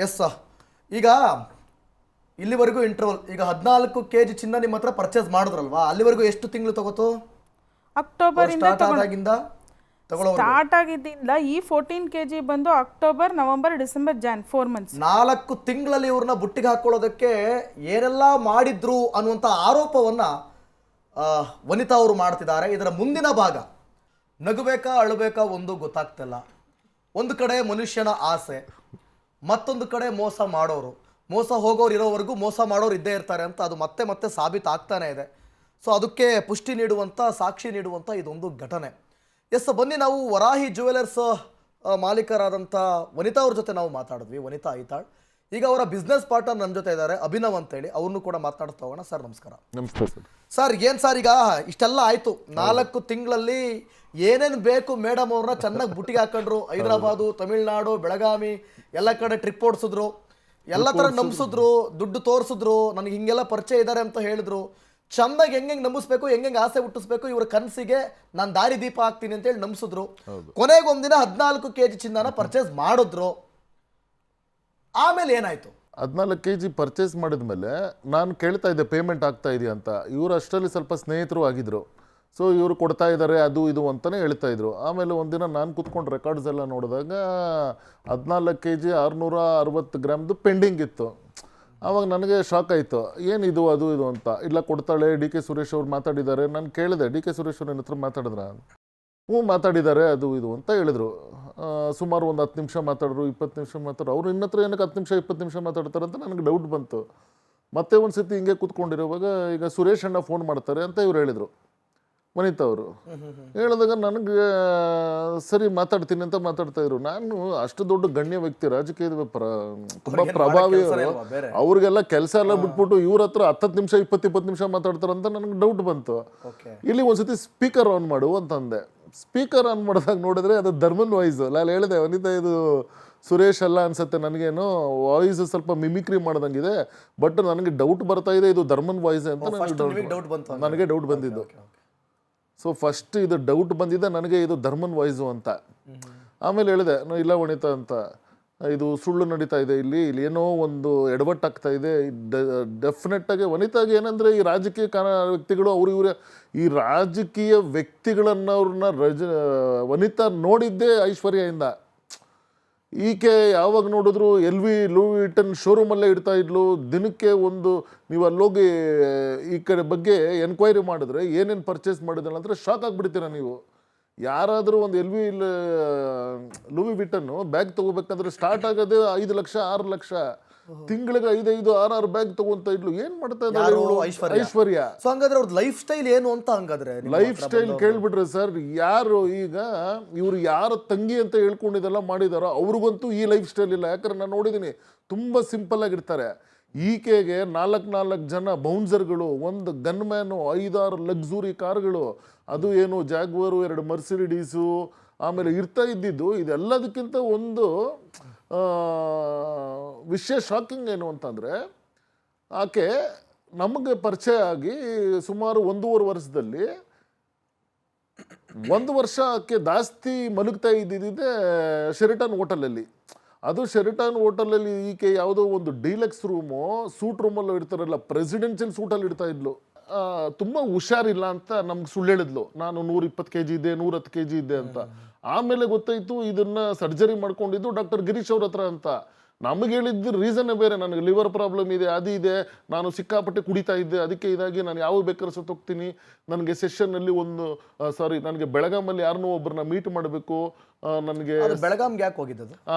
S ಈಗ ಇಲ್ಲಿವರೆಗೂ interval ಈಗ 14 kg ಚಿನ್ನ ನಿಮ್ಮ ಹತ್ರ ಪರ್ಚೇಸ್ ಮಾಡಿದ್ರಲ್ವಾ ಅಲ್ಲಿವರೆಗೂ ಎಷ್ಟು ತಿಂಗಳು ತಗೋತು ಅಕ್ಟೋಬರ್ ಇಂದ ಸ್ಟಾರ್ಟ್ ಆಗಿದ್ದಿಂದ ಈ 14 kg ಬಂದು October November December Jan 4 months 4 ತಿಂಗಳಲ್ಲಿ ಇವ್ರನ್ನ ಬುಟ್ಟಿಗೆ ಹಾಕೊಳ್ಳೋದಕ್ಕೆ ಏನೆಲ್ಲ ಮಾಡಿದ್ರು ಅನ್ನುವಂಥ ಆರೋಪವನ್ನ ವನಿತಾ ಅವರು ಮಾಡ್ತಿದ್ದಾರೆ. ಇದರ ಮುಂದಿನ ಭಾಗ ನಗಬೇಕಾ ಅಳಬೇಕಾ ಒಂದು ಗೊತ್ತಾಗ್ತಿಲ್ಲ. ಒಂದು ಕಡೆ ಮನುಷ್ಯನ ಆಸೆ, ಮತ್ತೊಂದು ಕಡೆ ಮೋಸ ಮಾಡೋರು, ಮೋಸ ಹೋಗೋರು ಇರೋವರೆಗೂ ಮೋಸ ಮಾಡೋರು ಇದ್ದೇ ಇರ್ತಾರೆ ಅಂತ ಅದು ಮತ್ತೆ ಮತ್ತೆ ಸಾಬೀತಾಗ್ತಾನೆ ಇದೆ. ಸೊ ಅದಕ್ಕೆ ಪುಷ್ಟಿ ನೀಡುವಂಥ ಸಾಕ್ಷಿ ನೀಡುವಂಥ ಇದೊಂದು ಘಟನೆ. ಎಸ್, ಬನ್ನಿ ನಾವು ವರಾಹಿ ಜ್ಯುವೆಲರ್ಸ್ ಮಾಲೀಕರಾದಂಥ ವನಿತಾ ಅವ್ರ ಜೊತೆ ನಾವು ಮಾತಾಡಿದ್ವಿ. ವನಿತಾ ಐತಾಳ್ ಈಗ ಅವರ ಬಿಸ್ನೆಸ್ ಪಾರ್ಟ್ನರ್ ನಮ್ಮ ಜೊತೆ ಇದ್ದಾರೆ, ಅಭಿನವ್ ಅಂತೇಳಿ. ಅವ್ರನ್ನೂ ಕೂಡ ಮಾತಾಡ್ತಾ ಹೋಗೋಣ. ಸರ್ ನಮಸ್ಕಾರ. ನಮಸ್ತೆ ಸರ್. ಸರ್ ಏನು ಸರ್, ಈಗ ಇಷ್ಟೆಲ್ಲ ಆಯಿತು, 4 ತಿಂಗಳಲ್ಲಿ ಏನೇನು ಬೇಕು ಮೇಡಮ್ ಅವ್ರನ್ನ ಚೆನ್ನಾಗಿ ಬುಟ್ಟಿಗೆ ಹಾಕೊಂಡ್ರು. ಹೈದರಾಬಾದು, ತಮಿಳ್ನಾಡು, ಬೆಳಗಾವಿ ಎಲ್ಲ ಕಡೆ ಟ್ರಿಪ್ ಓಡಿಸಿದ್ರು, ಎಲ್ಲ ಥರ ನಂಬಿಸಿದ್ರು, ದುಡ್ಡು ತೋರಿಸಿದ್ರು, ನನಗೆ ಹಿಂಗೆಲ್ಲ ಪರಿಚಯ ಇದ್ದಾರೆ ಅಂತ ಹೇಳಿದ್ರು. ಚಂದಾಗಿ ಹೆಂಗೆ ನಂಬಿಸ್ಬೇಕು, ಹೆಂಗೆ ಆಸೆ ಹುಟ್ಟಿಸ್ಬೇಕು, ಇವ್ರ ಕನಸಿಗೆ ನಾನು ದಾರಿ ದೀಪ ಹಾಕ್ತೀನಿ ಅಂತೇಳಿ ನಂಬಿಸಿದ್ರು. ಕೊನೆಗೊಂದಿನ 14 kg ಚಿನ್ನನ ಪರ್ಚೇಸ್ ಮಾಡಿದ್ರು. ಆಮೇಲೆ ಏನಾಯ್ತು? 14 kg ಪರ್ಚೇಸ್ ಮಾಡಿದ್ಮೇಲೆ ನಾನು ಕೇಳ್ತಾ ಇದ್ದೆ ಪೇಮೆಂಟ್ ಆಗ್ತಾ ಇದೆಯಾ ಅಂತ. ಇವರು ಅಷ್ಟರಲ್ಲಿ ಸ್ವಲ್ಪ ಸ್ನೇಹಿತರು ಆಗಿದ್ರು. ಸೊ ಇವರು ಕೊಡ್ತಾ ಇದ್ದಾರೆ ಅದು ಇದು ಅಂತಲೇ ಹೇಳ್ತಾ ಇದ್ರು. ಆಮೇಲೆ ಒಂದಿನ ನಾನು ಕೂತ್ಕೊಂಡು ರೆಕಾರ್ಡ್ಸ್ ಎಲ್ಲ ನೋಡಿದಾಗ 14 kg 660 ಗ್ರಾಮ್ದು ಪೆಂಡಿಂಗ್ ಇತ್ತು. ಆವಾಗ ನನಗೆ ಶಾಕ್ ಆಯಿತು, ಏನಿದು ಅದು ಇದು ಅಂತ. ಇಲ್ಲ ಕೊಡ್ತಾಳೆ, ಡಿ ಕೆ ಸುರೇಶ್ ಅವ್ರು ಮಾತಾಡಿದ್ದಾರೆ. ನಾನು ಕೇಳಿದೆ, ಡಿ ಕೆ ಸುರೇಶ್ ಅವ್ರ ಹತ್ರ ಮಾತಾಡಿದ್ರ? ಹ್ಞೂ ಮಾತಾಡಿದ್ದಾರೆ ಅದು ಇದು ಅಂತ ಹೇಳಿದ್ರು. ಸುಮಾರು ಒಂದು 10 ನಿಮಿಷ ಮಾತಾಡಿದ್ರು, 20 ನಿಮಿಷ ಮಾತಾಡ್ರು. ಅವ್ರು ಇನ್ನ ಹತ್ರ ಏನಕ್ಕೆ 10 ನಿಮಿಷ 20 ನಿಮಿಷ ಮಾತಾಡ್ತಾರೆ ಅಂತ ನನಗೆ ಡೌಟ್ ಬಂತು. ಮತ್ತೆ ಒಂದು ಸತಿ ಹಿಂಗೆ ಕೂತ್ಕೊಂಡಿರುವಾಗ ಈಗ ಸುರೇಶ್ ಅಣ್ಣ ಫೋನ್ ಮಾಡ್ತಾರೆ ಅಂತ ಇವ್ರು ಹೇಳಿದರು, ವನಿತಾ ಅವರು ಹೇಳಿದಾಗ ನನಗೆ ಸರಿ ಮಾತಾಡ್ತೀನಿ ಅಂತ ಮಾತಾಡ್ತಾ ಇದ್ರು. ನಾನು ಅಷ್ಟು ದೊಡ್ಡ ಗಣ್ಯ ವ್ಯಕ್ತಿ, ರಾಜಕೀಯದ ತುಂಬ ಪ್ರಭಾವಿ ಅವರು, ಅವ್ರಿಗೆಲ್ಲ ಕೆಲಸ ಎಲ್ಲ ಬಿಟ್ಬಿಟ್ಟು ಇವ್ರ ಹತ್ರ 10 ನಿಮಿಷ 20 ನಿಮಿಷ ಮಾತಾಡ್ತಾರಂತ ನನಗೆ ಡೌಟ್ ಬಂತು. ಇಲ್ಲಿ ಒಂದ್ಸತಿ ಸ್ಪೀಕರ್ ಆನ್ ಮಾಡು ಅಂತಂದೆ. ಸ್ಪೀಕರ್ ಆನ್ ಮಾಡಿದಾಗ ನೋಡಿದ್ರೆ ಅದು ಧರ್ಮನ್ ವಾಯ್ಸು. ನಾನು ಹೇಳಿದೆ, ವನಿತಾ ಇದು ಸುರೇಶ್ ಅಲ್ಲ ಅನ್ಸುತ್ತೆ, ನನಗೇನು ವಾಯ್ಸ್ ಸ್ವಲ್ಪ ಮಿಮಿಕ್ರಿ ಮಾಡ್ದಂಗಿದೆ, ಬಟ್ ನನಗೆ ಡೌಟ್ ಬರ್ತಾ ಇದೆ ಇದು ಧರ್ಮನ್ ವಾಯ್ಸ್ ಅಂತ ನನಗೆ ಡೌಟ್ ಬಂದಿದ್ದು. ಸೊ ಫಸ್ಟ್ ಇದು ಡೌಟ್ ಬಂದಿದೆ ನನಗೆ, ಇದು ಧರ್ಮನ್ ವಾಯ್ಸು ಅಂತ. ಆಮೇಲೆ ಹೇಳಿದೆ, ಇಲ್ಲ ವನಿತಾ ಅಂತ, ಇದು ಸುಳ್ಳು ನಡೀತಾ ಇದೆ, ಇಲ್ಲಿ ಏನೋ ಒಂದು ಎಡವಟ್ಟಾಗ್ತಾ ಇದೆ. ಡೆಫಿನೆಟ್ಟಾಗಿ ವನಿತಾಗೆ ಏನಂದರೆ ಈ ರಾಜಕೀಯ ವ್ಯಕ್ತಿಗಳು ಅವರು ಇವರೇ, ಈ ರಾಜಕೀಯ ವ್ಯಕ್ತಿಗಳನ್ನವ್ರನ್ನ ವನಿತಾ ನೋಡಿದ್ದೇ ಐಶ್ವರ್ಯದಿಂದ. ಈಕೆ ಯಾವಾಗ ನೋಡಿದ್ರು ಲೂಯಿ ವಿಟನ್ ಶೋರೂಮಲ್ಲೇ ಇಡ್ತಾ ಇದ್ಲು. ದಿನಕ್ಕೆ ಒಂದು ನೀವು ಅಲ್ಲೋಗಿ ಈ ಕಡೆ ಬಗ್ಗೆ ಎನ್ಕ್ವೈರಿ ಮಾಡಿದ್ರೆ ಏನೇನು ಪರ್ಚೇಸ್ ಮಾಡಿದಲ್ಲ ಅಂದರೆ ಶಾಕ್ ಆಗಿಬಿಡ್ತೀರ ನೀವು. ಯಾರಾದರೂ ಒಂದು ಲೂಯಿ ವಿಟನ್ನು ಬ್ಯಾಗ್ ತೊಗೋಬೇಕಂದ್ರೆ ಸ್ಟಾರ್ಟ್ ಆಗೋದೇ 5 ಲಕ್ಷ 6 ಲಕ್ಷ. ತಿಂಗಳಿಗೆ 5 6 ಬ್ಯಾಗ್ ತಗೊಂತ ಇದ್ಲು. ಏನ್ ಮಾಡ್ತಾ ಇದ್ದಾರೆ ಐಶ್ವರ್ಯ? ಸೊ ಹಂಗಾದ್ರೆ ಅವ್ರದ್ದು ಲೈಫ್ ಸ್ಟೈಲ್ ಏನು ಅಂತ? ಹಂಗಾದ್ರೆ ಲೈಫ್ ಸ್ಟೈಲ್ ಕೇಳ್ಬಿಟ್ರೆ ಸರ್, ಯಾರು ಈಗ ಇವ್ರು ಯಾರ ತಂಗಿ ಅಂತ ಹೇಳ್ಕೊಂಡಿದ್ದೆಲ್ಲ ಮಾಡಿದಾರೋ ಅವ್ರಿಗಂತೂ ಈ ಲೈಫ್ ಸ್ಟೈಲ್ ಇಲ್ಲ. ಯಾಕಂದ್ರೆ ನಾನು ನೋಡಿದ್ದೀನಿ, ತುಂಬ ಸಿಂಪಲ್ ಆಗಿರ್ತಾರೆ. ಈಕೆಗೆ 4 ಜನ ಬೌನ್ಸರ್ಗಳು, ಒಂದು ಗನ್ ಮ್ಯಾನು, 5-6 ಲಕ್ಸುರಿ ಕಾರ್ಗಳು, ಅದು ಏನು ಜಾಗ್ವಾರು, 2 ಮರ್ಸಿಡಿಸು, ಆಮೇಲೆ ಇರ್ತಾ ಇದ್ದಿದ್ದು. ಇದೆಲ್ಲದಕ್ಕಿಂತ ಒಂದು ವಿಷಯ ಶಾಕಿಂಗ್ ಏನು ಅಂತಂದರೆ, ಆಕೆ ನಮಗೆ ಪರಿಚಯ ಆಗಿ ಸುಮಾರು 1.5 ವರ್ಷದಲ್ಲಿ 1 ವರ್ಷ ಆಕೆ ಜಾಸ್ತಿ ಮಲಗ್ತಾ ಇದ್ದಿದ್ದೆ ಶೆರಿಟನ್ ಹೋಟೆಲಲ್ಲಿ. ಅದು ಶೆರಿಟನ್ ಹೋಟೆಲಲ್ಲಿ ಈಕೆ ಯಾವುದೋ ಒಂದು ಡೀಲಕ್ಸ್ ರೂಮು, ಸೂಟ್ ರೂಮಲ್ಲೂ ಇರ್ತಾರಲ್ಲ, ಪ್ರೆಸಿಡೆನ್ಷಿಯಲ್ ಸೂಟಲ್ಲಿ ಇಡ್ತಾ ಇದ್ಲು. ತುಂಬ ಹುಷಾರಿಲ್ಲ ಅಂತ ನಮ್ಗೆ ಸುಳ್ಳು ಹೇಳಿದ್ಲು. ನಾನು 120 kg ಇದ್ದೆ, 110 kg ಇದ್ದೆ ಅಂತ. ಆಮೇಲೆ ಗೊತ್ತಾಯಿತು ಇದನ್ನು ಸರ್ಜರಿ ಮಾಡ್ಕೊಂಡಿದ್ದು ಡಾಕ್ಟರ್ ಗಿರೀಶ್ ಅವ್ರ ಹತ್ರ ಅಂತ. ನಮಗೆ ಹೇಳಿದ್ದು ರೀಸನ್ನೇ ಬೇರೆ, ನನಗೆ ಲಿವರ್ ಪ್ರಾಬ್ಲಮ್ ಇದೆ, ಅದು ಇದೆ, ನಾನು ಸಿಕ್ಕಾಪಟ್ಟೆ ಕುಡಿತಾ ಇದ್ದೆ, ಅದಕ್ಕೆ ಇದಾಗಿ ನಾನು ಯಾವಾಗ ಬೇಕಾದ್ರೂ ಸತ್ತೋಗ್ತೀನಿ, ನನಗೆ ಸೆಷನ್ನಲ್ಲಿ ನನಗೆ ಬೆಳಗಾಮಲ್ಲಿ ಯಾರನ್ನೋ ಒಬ್ಬರನ್ನ ಮೀಟ್ ಮಾಡಬೇಕು, ನನಗೆ ಬೆಳಗಾಂಗೆ ಯಾಕೆ ಹೋಗಿದ್ದು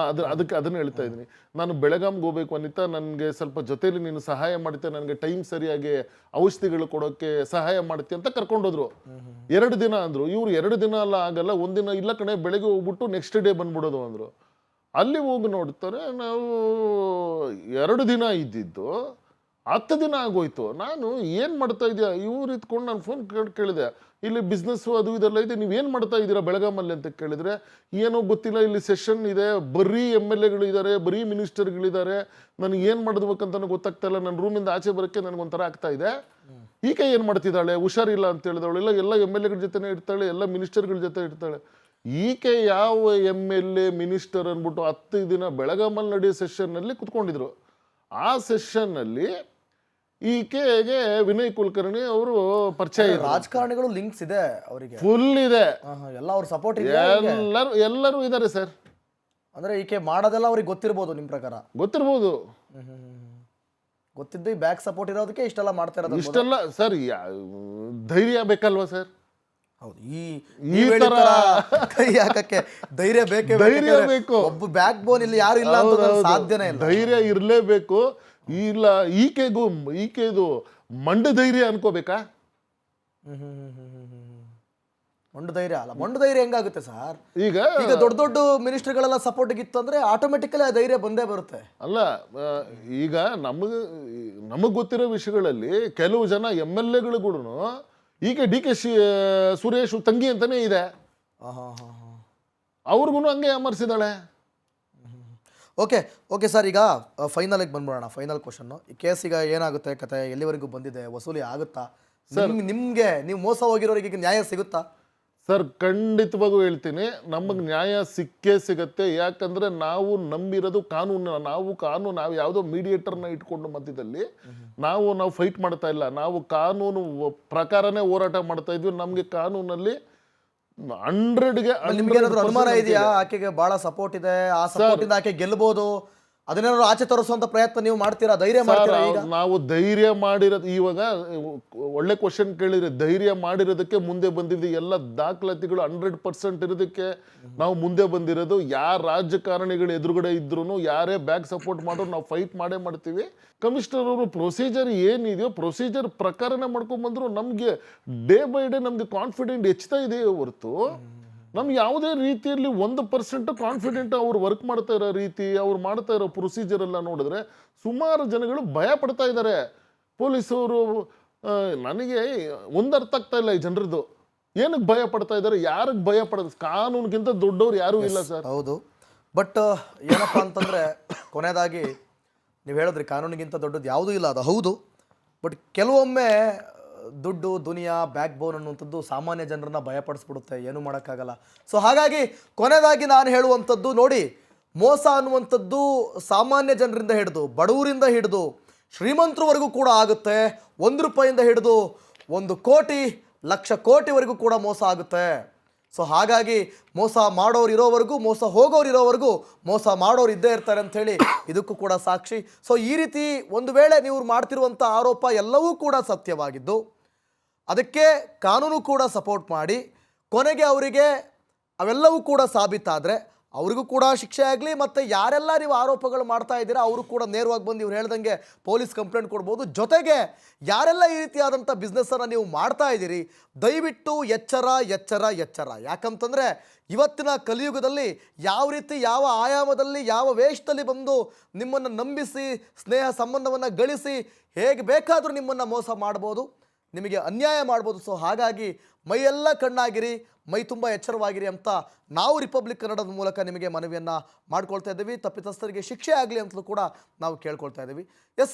ಅದಕ್ಕೆ ಅದನ್ನು ಹೇಳ್ತಾ ಇದ್ದೀನಿ. ನಾನು ಬೆಳಗಾಂಗೆ ಹೋಗ್ಬೇಕು ವನಿತಾ, ನನಗೆ ಸ್ವಲ್ಪ ಜೊತೆಯಲ್ಲಿ ನೀನು ಸಹಾಯ ಮಾಡ್ತೆ, ನನಗೆ ಟೈಮ್ ಸರಿಯಾಗಿ ಔಷಧಿಗಳು ಕೊಡೋಕ್ಕೆ ಸಹಾಯ ಮಾಡ್ತೆ ಅಂತ ಕರ್ಕೊಂಡೋದ್ರು. 2 ದಿನ ಅಂದರು. ಇವ್ರು 2 ದಿನ ಎಲ್ಲ ಆಗಲ್ಲ, ಒಂದಿನ ಇಲ್ಲ ಕಣೆ, ಬೆಳಗ್ಗೆ ಹೋಗ್ಬಿಟ್ಟು ನೆಕ್ಸ್ಟ್ ಡೇ ಬಂದ್ಬಿಡೋದು ಅಂದರು. ಅಲ್ಲಿ ಹೋಗಿ ನೋಡ್ತಾರೆ, ನಾವು 2 ದಿನ ಇದ್ದಿದ್ದು 10 ದಿನ ಆಗೋಯ್ತು. ನಾನು ಏನು ಮಾಡ್ತಾ ಇದೆಯಾ ಇವ್ರು ಇತ್ಕೊಂಡು ನಾನು ಫೋನ್ ಕೇಳಿದೆ, ಇಲ್ಲಿ ಬಿಸ್ನೆಸ್ಸು ಅದು ಇದೆಲ್ಲ ಇದೆ, ನೀವೇನು ಮಾಡ್ತಾ ಇದ್ದೀರಾ ಬೆಳಗಾಮಲ್ಲಿ ಅಂತ ಕೇಳಿದರೆ, ಏನೋ ಗೊತ್ತಿಲ್ಲ, ಇಲ್ಲಿ ಸೆಷನ್ ಇದೆ, ಬರೀ MLA ಗಳಿದ್ದಾರೆ, ಬರೀ ಮಿನಿಸ್ಟರ್ಗಳಿದ್ದಾರೆ, ನನಗೆ ಏನು ಮಾಡಬೇಕಂತನೂ ಗೊತ್ತಾಗ್ತಾ ಇಲ್ಲ, ನನ್ನ ರೂಮಿಂದ ಆಚೆ ಬರೋಕ್ಕೆ ನನಗೊಂಥರ ಆಗ್ತಾ ಇದೆ. ಈಕೆ ಏನು ಮಾಡ್ತಿದ್ದಾಳೆ, ಹುಷಾರಿಲ್ಲ ಅಂತ ಹೇಳಿದವಳು, ಎಲ್ಲ MLA ಗಳ ಜೊತೆನೇ ಇರ್ತಾಳೆ, ಎಲ್ಲ ಮಿನಿಸ್ಟರ್ಗಳ ಜೊತೆ ಇರ್ತಾಳೆ. ಈಕೆ ಯಾವ MLA ಮಿನಿಸ್ಟರ್ ಅಂದ್ಬಿಟ್ಟು 10 ದಿನ ಬೆಳಗಾಮಲ್ಲಿ ನಡೆಯೋ ಸೆಷನ್ನಲ್ಲಿ ಕುತ್ಕೊಂಡಿದ್ರು. ಆ ಸೆಷನ್ನಲ್ಲಿ ಈಕೆಗೆ ವಿನಯ್ ಕುಲಕರ್ಣಿ ಅವರು ಪರಿಚಯ ಇದ್ರು. ರಾಜಕಾರಣಿಗಳು ಲಿಂಕ್ಸ್ ಇದೆ ಅವರಿಗೆ, ಫುಲ್ ಇದೆ, ಎಲ್ಲ ಅವ್ರ ಸಪೋರ್ಟ್ ಇದೆ, ಎಲ್ಲರೂ ಇದ್ದಾರೆ ಸರ್. ಅಂದ್ರೆ ಈಕೆ ಮಾಡೋದೆಲ್ಲ ಅವ್ರಿಗೆ ಗೊತ್ತಿರ್ಬೋದು, ನಿಮ್ಮ ಪ್ರಕಾರ ಗೊತ್ತಿರ್ಬೋದು. ಗೊತ್ತಿದ್ದು ಬ್ಯಾಕ್ ಸಪೋರ್ಟ್ ಇರೋದಕ್ಕೆ ಇಷ್ಟೆಲ್ಲ ಮಾಡ್ತಾ ಇರೋದು. ಇಷ್ಟೆಲ್ಲ ಸರ್ ಧೈರ್ಯ ಬೇಕಲ್ವಾ ಸರ್? ಹೌದು, ಈ ತರ ಕೈ ಹಾಕಕ್ಕೆ ಧೈರ್ಯ ಬೇಕೇ ಬೇಕು. ಒಬ್ಬ ಬ್ಯಾಕ್ ಬೋನ್ ಇಲ್ಲಿ ಯಾರು ಇಲ್ಲ ಅಂತ ಸಾಧ್ಯನೇ ಇಲ್ಲ. ಧೈರ್ಯ ಇರಲೇಬೇಕು. ಇಲ್ಲ ಈಕೆದು ಮಂಡ ಧೈರ್ಯ ಅನ್ಕೋಬೇಕಾ? ಮಂಡು ಧೈರ್ಯ ಅಲ್ಲ, ಮಂಡು ಧೈರ್ಯ ಹೆಂಗಾಗುತ್ತೆ ಸರ್? ಈಗ ದೊಡ್ಡ ದೊಡ್ಡ ಮಿನಿಸ್ಟರ್ಗಳೆಲ್ಲ ಸಪೋರ್ಟ್ ಇತ್ತು ಅಂದ್ರೆ ಆಟೋಮೆಟಿಕಲಿ ಆ ಧೈರ್ಯ ಬಂದೇ ಬರುತ್ತೆ. ಅಲ್ಲ, ಈಗ ನಮಗ್ ಗೊತ್ತಿರೋ ವಿಷಯಗಳಲ್ಲಿ ಕೆಲವು ಜನ MLAಗಳು ಕೂಡ ಈಗ DK ಸುರೇಶ್ ತಂಗಿ ಅಂತಾನೆ ಇದೆ, ಅವ್ರಿಗೂ ಹಂಗೆ ಅಮರ್ಸಿದಾಳೆ. ಓಕೆ ಸರ್, ಈಗ ಫೈನಲ್ಗೆ ಬಂದ್ಬಿಡೋಣ. ಫೈನಲ್ ಕ್ವಶನ್, ಈ ಕೇಸ್ ಈಗ ಏನಾಗುತ್ತೆ ಕತೆ, ಎಲ್ಲಿವರೆಗೂ ಬಂದಿದೆ, ವಸೂಲಿ ಆಗುತ್ತಾ, ನಿಮ್ಗೆ ನೀವು ಮೋಸ ಹೋಗಿರೋರಿಗೆ ನ್ಯಾಯ ಸಿಗುತ್ತಾ? ಸರ್ ಖಂಡಿತವಾಗೂ ಹೇಳ್ತೀನಿ, ನಮಗೆ ನ್ಯಾಯ ಸಿಕ್ಕೇ ಸಿಗತ್ತೆ. ಯಾಕಂದ್ರೆ ನಾವು ನಂಬಿರೋದು ಕಾನೂನು. ನಾವು ಯಾವುದೋ ಮೀಡಿಯೇಟರ್ನ ಇಟ್ಕೊಂಡು ಮಧ್ಯದಲ್ಲಿ ನಾವು ಫೈಟ್ ಮಾಡ್ತಾ ಇಲ್ಲ. ನಾವು ಕಾನೂನು ಪ್ರಕಾರನೇ ಹೋರಾಟ ಮಾಡ್ತಾ ಇದ್ವಿ. ನಮಗೆ ಕಾನೂನಲ್ಲಿ 100ಗೆ ನಿಮ್ಗೇನಾದ್ರು ಅನುಮಾನ ಇದೆಯಾ ಆಕೆಗೆ ಬಹಳ ಸಪೋರ್ಟ್ ಇದೆ, ಆ ಸಪೋರ್ಟ್ ಇಂದ ಆಕೆ ಗೆಲ್ಬಹುದು, ಅದನ್ನೇನಾದ್ರು ಆಚೆ ತರಿಸುವಂತ ಪ್ರಯತ್ನ ನೀವು ಮಾಡ್ತೀರಾ, ಧೈರ್ಯ ಮಾಡ್ತೀರಾ? ಈಗ ನಾವು ಧೈರ್ಯ ಮಾಡಿರೋದು, ಇವಾಗ ಒಳ್ಳೆ ಕ್ವಶನ್ ಕೇಳಿದ್ರೆ, ಧೈರ್ಯ ಮಾಡಿರೋದಕ್ಕೆ ಮುಂದೆ ಬಂದಿದ್ವಿ. ಎಲ್ಲ ದಾಖಲಾತಿಗಳು 100% ಇರೋದಕ್ಕೆ ನಾವು ಮುಂದೆ ಬಂದಿರೋದು. ಯಾರ ರಾಜಕಾರಣಿಗಳು ಎದುರುಗಡೆ ಇದ್ರು, ಯಾರೇ ಬ್ಯಾಕ್ ಸಪೋರ್ಟ್ ಮಾಡೋರು, ನಾವು ಫೈಟ್ ಮಾಡೇ ಮಾಡ್ತೀವಿ. ಕಮಿಷನರ್ ಅವರು ಪ್ರೊಸೀಜರ್ ಏನಿದೆಯೋ ಪ್ರೊಸೀಜರ್ ಪ್ರಕಾರನೇ ಮಾಡ್ಕೊಂಡ್ ಬಂದ್ರು. ನಮ್ಗೆ ಡೇ ಬೈ ಡೇ ನಮ್ಗೆ ಕಾನ್ಫಿಡೆಂಟ್ ಹೆಚ್ಚುತ್ತಾ ಇದೆ ಹೊರತು ನಮ್ಗೆ ಯಾವುದೇ ರೀತಿಯಲ್ಲಿ 1% ಕಾನ್ಫಿಡೆಂಟ್ ಅವ್ರು ವರ್ಕ್ ಮಾಡ್ತಾ ಇರೋ ರೀತಿ, ಅವ್ರು ಮಾಡ್ತಾ ಇರೋ ಪ್ರೊಸೀಜರ್ ಎಲ್ಲ ನೋಡಿದ್ರೆ ಸುಮಾರು ಜನಗಳು ಭಯ ಪಡ್ತಾ ಇದ್ದಾರೆ. ಪೊಲೀಸವರು ನನಗೆ ಅರ್ಥ ಆಗ್ತಾ ಇಲ್ಲ ಈ ಜನರದ್ದು, ಏನಕ್ಕೆ ಭಯ ಪಡ್ತಾ ಇದ್ದಾರೆ, ಯಾರಿಗೆ ಭಯ ಪಡೋದು? ಕಾನೂನಿಗಿಂತ ದೊಡ್ಡವ್ರು ಯಾರೂ ಇಲ್ಲ ಸರ್. ಹೌದು, ಬಟ್ ಏನಪ್ಪ ಅಂತಂದ್ರೆ ಕೊನೆಯದಾಗಿ ನೀವು ಹೇಳಿದ್ರಿ ಕಾನೂನಿಗಿಂತ ದೊಡ್ಡದು ಯಾವುದೂ ಇಲ್ಲ, ಅದು ಹೌದು. ಬಟ್ ಕೆಲವೊಮ್ಮೆ ದುಡ್ಡು, ದುನಿಯಾ, ಬ್ಯಾಕ್ ಬೋನ್ ಅನ್ನುವಂಥದ್ದು ಸಾಮಾನ್ಯ ಜನರನ್ನ ಭಯಪಡಿಸ್ಬಿಡುತ್ತೆ, ಏನೂ ಮಾಡೋಕ್ಕಾಗಲ್ಲ. ಸೊ ಹಾಗಾಗಿ ಕೊನೆಯದಾಗಿ ನಾನು ಹೇಳುವಂಥದ್ದು ನೋಡಿ, ಮೋಸ ಅನ್ನುವಂಥದ್ದು ಸಾಮಾನ್ಯ ಜನರಿಂದ ಹಿಡಿದು, ಬಡವರಿಂದ ಹಿಡಿದು ಶ್ರೀಮಂತರವರೆಗೂ ಕೂಡ ಆಗುತ್ತೆ. 1 ರೂಪಾಯಿಂದ ಹಿಡಿದು 1 ಕೋಟಿ, ಲಕ್ಷ ಕೋಟಿವರೆಗೂ ಕೂಡ ಮೋಸ ಆಗುತ್ತೆ. ಸೊ ಹಾಗಾಗಿ ಮೋಸ ಮಾಡೋರು ಇರೋವರೆಗೂ, ಮೋಸ ಹೋಗೋರು ಇರೋವರೆಗೂ ಮೋಸ ಮಾಡೋರು ಇದ್ದೇ ಇರ್ತಾರೆ ಅಂಥೇಳಿ ಇದಕ್ಕೂ ಕೂಡ ಸಾಕ್ಷಿ. ಸೊ ಈ ರೀತಿ ಒಂದು ವೇಳೆ ನೀವು ಮಾಡ್ತಿರುವಂಥ ಆರೋಪ ಎಲ್ಲವೂ ಕೂಡ ಸತ್ಯವಾಗಿದ್ದು, ಅದಕ್ಕೆ ಕಾನೂನು ಕೂಡ ಸಪೋರ್ಟ್ ಮಾಡಿ ಕೊನೆಗೆ ಅವರಿಗೆ ಅವೆಲ್ಲವೂ ಕೂಡ ಸಾಬೀತಾದರೆ ಅವ್ರಿಗೂ ಕೂಡ ಶಿಕ್ಷೆ ಆಗಲಿ, ಮತ್ತು ಯಾರೆಲ್ಲ ನೀವು ಆರೋಪಗಳು ಮಾಡ್ತಾ ಇದ್ದೀರಾ ಅವರು ಕೂಡ ನೇರವಾಗಿ ಬಂದು ಇವ್ರು ಹೇಳ್ದಂಗೆ ಪೊಲೀಸ್ ಕಂಪ್ಲೇಂಟ್ ಕೊಡ್ಬೋದು. ಜೊತೆಗೆ ಯಾರೆಲ್ಲ ಈ ರೀತಿಯಾದಂಥ ಬಿಸ್ನೆಸ್ಸನ್ನು ನೀವು ಮಾಡ್ತಾ ಇದ್ದೀರಿ, ದಯವಿಟ್ಟು ಎಚ್ಚರ ಎಚ್ಚರ ಎಚ್ಚರ. ಯಾಕಂತಂದರೆ ಇವತ್ತಿನ ಕಲಿಯುಗದಲ್ಲಿ ಯಾವ ರೀತಿ, ಯಾವ ಆಯಾಮದಲ್ಲಿ, ಯಾವ ವೇಷದಲ್ಲಿ ಬಂದು ನಿಮ್ಮನ್ನು ನಂಬಿಸಿ ಸ್ನೇಹ ಸಂಬಂಧವನ್ನು ಗಳಿಸಿ ಹೇಗೆ ಬೇಕಾದರೂ ನಿಮ್ಮನ್ನು ಮೋಸ ಮಾಡ್ಬೋದು, ನಿಮಗೆ ಅನ್ಯಾಯ ಮಾಡ್ಬೋದು. ಸೊ ಹಾಗಾಗಿ ಮೈಯೆಲ್ಲ ಕಣ್ಣಾಗಿರಿ, ಮೈ ತುಂಬ ಎಚ್ಚರವಾಗಿರಿ ಅಂತ ನಾವು ರಿಪಬ್ಲಿಕ್ ಕನ್ನಡದ ಮೂಲಕ ನಿಮಗೆ ಮನವಿಯನ್ನು ಮಾಡ್ಕೊಳ್ತಾ ಇದ್ದೀವಿ. ತಪ್ಪಿತಸ್ಥರಿಗೆ ಶಿಕ್ಷೆ ಆಗಲಿ ಅಂತಲೂ ಕೂಡ ನಾವು ಕೇಳ್ಕೊಳ್ತಾ ಇದ್ದೀವಿ. ಎಸ್.